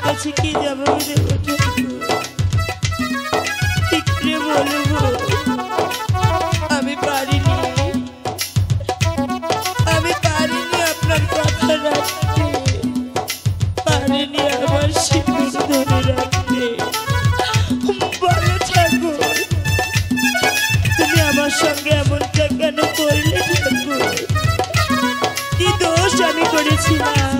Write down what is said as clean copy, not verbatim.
কাছে কি জবাব দেবো কি করে বলবো আমি পারিনি আপনার কথা রাখতে পারিনি আমার সিঁদুর ধরে রাখতে বলো ঠাকুর তুমি আমার সঙ্গে এমনটা কেন করলে ঠাকুর কি দোষ আমি করেছিলাম